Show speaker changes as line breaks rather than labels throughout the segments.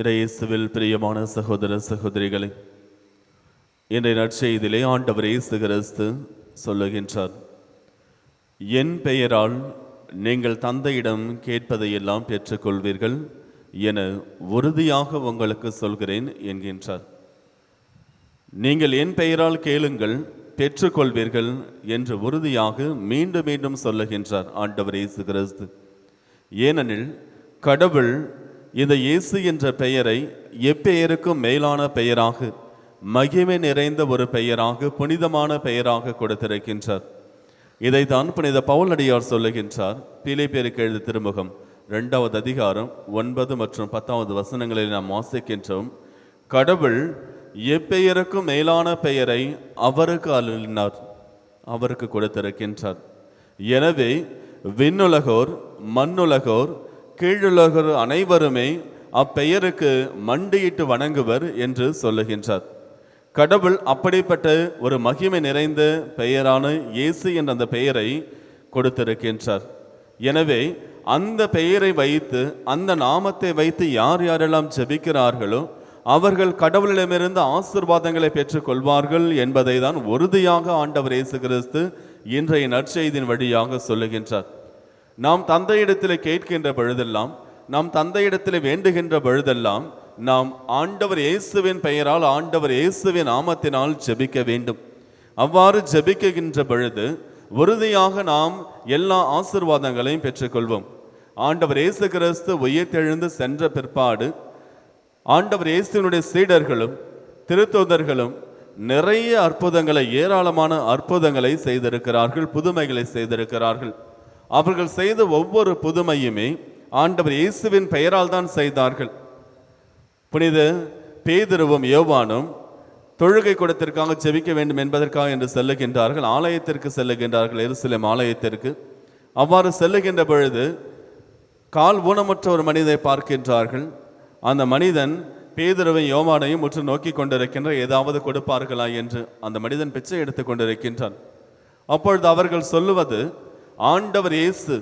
இயேசுவில் பிரியமான சகோதர சகோதரிகளே, இன்றைய நற்செய்தியிலே ஆண்டவர் இயேசு கிறிஸ்து சொல்லுகின்றார், என் பெயரால் நீங்கள் தந்தையிடம் கேட்பதையெல்லாம் பெற்றுக்கொள்வீர்கள் என உறுதியாக உங்களுக்கு சொல்கிறேன் என்கின்றார். நீங்கள் என் பெயரால் கேளுங்கள், பெற்றுக்கொள்வீர்கள் என்று உறுதியாக மீண்டும் மீண்டும் சொல்லுகின்றார் ஆண்டவர் இயேசு கிறிஸ்து. ஏனெனில் கடவுள் இந்த இயேசு என்ற பெயரை எப்பெயருக்கும் மேலான பெயராக, மகிமை நிறைந்த ஒரு பெயராக, புனிதமான பெயராக கொடுத்திருக்கின்றார். இதைத்தான் புனித பவுலடியார் சொல்லுகின்றார். பிலிப்பியருக்கு எழுதிய திருமுகம் 2வது அதிகாரம் 9 மற்றும் 10வது வசனங்களில் நாம் வாசிக்கின்றோம். கடவுள் எப்பெயருக்கும் மேலான பெயரை அவருக்கு அருளினார், அவருக்கு கொடுத்திருக்கின்றார். எனவே விண்ணுலகோர், மண்ணுலகோர், கீழுலகோர் அனைவருமே அப்பெயருக்கு மண்டியிட்டு வணங்குவர் என்று சொல்லுகின்றார். கடவுள் அப்படிப்பட்ட ஒரு மகிமை நிறைந்த பெயரான இயேசு என்ற அந்த பெயரை கொடுத்திருக்கின்றார். எனவே அந்த பெயரை வைத்து, அந்த நாமத்தை வைத்து யார் யாரெல்லாம் ஜெபிக்கிறார்களோ அவர்கள் கடவுளிடமிருந்து ஆசீர்வாதங்களை பெற்றுக் கொள்வார்கள் என்பதை தான் உறுதியாக ஆண்டவர் இயேசு கிறிஸ்து இன்றைய நற்செய்தியின் வழியாக சொல்லுகின்றார். நாம் தந்தையிடத்தில் கேட்கின்ற பொழுதெல்லாம், நாம் தந்தையிடத்தில் வேண்டுகின்ற பொழுதெல்லாம் நாம் ஆண்டவர் இயேசுவின் பெயரால், ஆண்டவர் இயேசுவின் நாமத்தினால் ஜெபிக்க வேண்டும். அவ்வாறு ஜெபிக்கின்ற பொழுது உறுதியாக நாம் எல்லா ஆசீர்வாதங்களையும் பெற்றுக்கொள்வோம். ஆண்டவர் இயேசு கிறிஸ்து உயிர்த்தெழுந்து சென்ற பிற்பாடு ஆண்டவர் இயேசுவினுடைய சீடர்களும் திருத்தூதர்களும் நிறைய அற்புதங்களை, ஏராளமான அற்புதங்களை செய்திருக்கிறார்கள், புதுமைகளை செய்திருக்கிறார்கள். அவர்கள் செய்த ஒவ்வொரு புதுமையுமே ஆண்டவர் இயேசுவின் பெயரால் தான் செய்தார்கள். புனித பேதுருவும் யோவானும் தொழுகை கூடத்திற்காக ஜெபிக்க வேண்டும் என்பதற்காக என்று செல்லுகின்றார்கள். ஆலயத்திற்கு செல்லுகின்றார்கள், எருசலேம் ஆலயத்திற்கு. அவ்வாறு செல்லுகின்ற பொழுது கால் ஊனமுற்ற ஒரு மனிதனை பார்க்கின்றார்கள். அந்த மனிதன் பேதுருவையும் யோவானையும் உற்று நோக்கி கொண்டிருக்கின்ற, ஏதாவது கொடுப்பார்களா என்று அந்த மனிதன் பிச்சை எடுத்துக் கொண்டிருக்கின்றான். அப்பொழுது அவர்கள் சொல்லுவது, ஆண்டவர் இயேசு,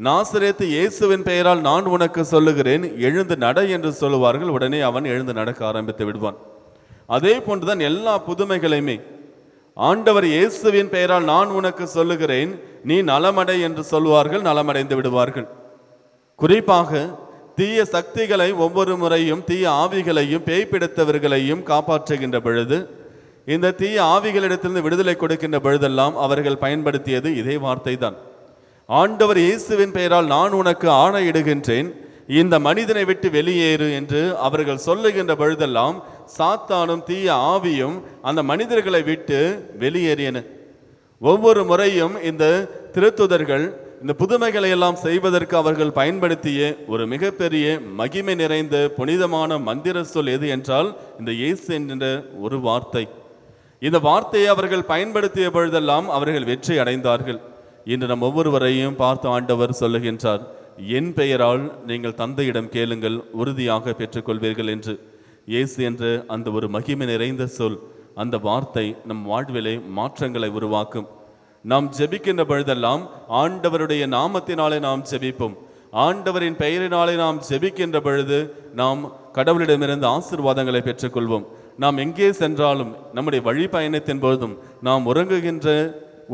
நாசரேத்து இயேசுவின் பெயரால் நான் உனக்கு சொல்லுகிறேன், எழுந்து நட என்று சொல்லுவார்கள். உடனே அவன் எழுந்து நடக்க ஆரம்பித்து விடுவான். அதே போன்றுதான் எல்லா புதுமைகளையுமே, ஆண்டவர் இயேசுவின் பெயரால் நான் உனக்கு சொல்லுகிறேன், நீ நலமடை என்று சொல்வார்கள், நலமடைந்து விடுவார்கள். குறிப்பாக தீய சக்திகளை, ஒவ்வொரு முறையும் தீய ஆவிகளையும் பேய் பிடித்தவர்களையும் காப்பாற்றுகின்ற பொழுது, இந்த தீய ஆவிகளிடத்திலிருந்து விடுதலை கொடுக்கின்ற பொழுதெல்லாம் அவர்கள் பயன்படுத்தியது இதே வார்த்தை தான். ஆண்டவர் இயேசுவின் பெயரால் நான் உனக்கு ஆணையிடுகின்றேன், இந்த மனிதனை விட்டு வெளியேறு என்று அவர்கள் சொல்லுகின்ற பொழுதெல்லாம் சாத்தானும் தீய ஆவியும் அந்த மனிதர்களை விட்டு வெளியேறியன. ஒவ்வொரு முறையும் இந்த திருத்துதர்கள் இந்த புதுமைகளை எல்லாம் செய்வதற்கு அவர்கள் பயன்படுத்திய ஒரு மிகப்பெரிய மகிமை நிறைந்த புனிதமான மந்திர சொல் எது என்றால் இந்த இயேசு என்ற ஒரு வார்த்தை. இந்த வார்த்தையை அவர்கள் பயன்படுத்திய பொழுதெல்லாம் அவர்கள் வெற்றி அடைந்தார்கள். இன்று நம் ஒவ்வொருவரையும் பார்த்து ஆண்டவர் சொல்லுகின்றார், என் பெயரால் நீங்கள் தந்தையிடம் கேளுங்கள், உறுதியாக பெற்றுக்கொள்வீர்கள் என்று. இயேசு என்ற அந்த ஒரு மகிமை நிறைந்த சொல், அந்த வார்த்தை நம் வாழ்விலே மாற்றங்களை உருவாக்கும். நாம் ஜெபிக்கின்ற பொழுதெல்லாம் ஆண்டவருடைய நாமத்தினாலே நாம் ஜெபிப்போம். ஆண்டவரின் பெயரினாலே நாம் ஜெபிக்கின்ற பொழுது நாம் கடவுளிடமிருந்து ஆசீர்வாதங்களை பெற்றுக்கொள்வோம். நாம் எங்கே சென்றாலும், நம்முடைய வழி பயணத்தின் பொழுதும், நாம்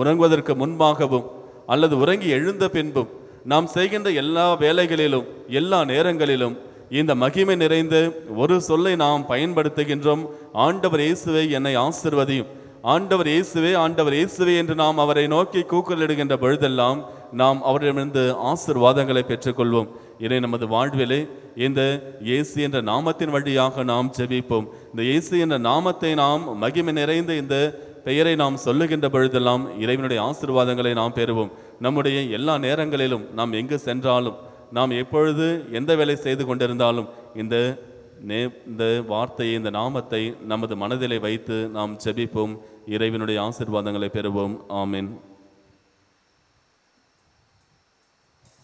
உறங்குவதற்கு முன்பாகவும் அல்லது உறங்கி எழுந்த பின்பும், நாம் செய்கின்ற எல்லா வேலைகளிலும், எல்லா நேரங்களிலும் இந்த மகிமை நிறைந்த ஒரு சொல்லை நாம் பயன்படுத்துகின்றோம். ஆண்டவர் இயேசுவே என்னை ஆசீர்வதியும், ஆண்டவர் இயேசுவே, ஆண்டவர் இயேசுவே என்று நாம் அவரை நோக்கி கூக்குரலிடுகின்ற பொழுதெல்லாம் நாம் அவரிடமிருந்து ஆசீர்வாதங்களை பெற்றுக்கொள்வோம். இதை நமது வாழ்விலே இந்த இயேசு என்ற நாமத்தின் வழியாக நாம் ஜெபிப்போம். இந்த இயேசு என்ற நாமத்தை நாம், மகிமை நிறைந்த இந்த பெயரை நாம் சொல்லுகின்ற பொழுதெல்லாம் இறைவனுடைய ஆசீர்வாதங்களை நாம் பெறுவோம். நம்முடைய எல்லா நேரங்களிலும், நாம் எங்கு சென்றாலும், நாம் எப்பொழுது எந்த வேலை செய்து கொண்டிருந்தாலும் இந்த வார்த்தையை, இந்த நாமத்தை நமது மனதிலே வைத்து நாம் ஜெபிப்போம். இறைவனுடைய ஆசீர்வாதங்களை பெறுவோம். ஆமென்.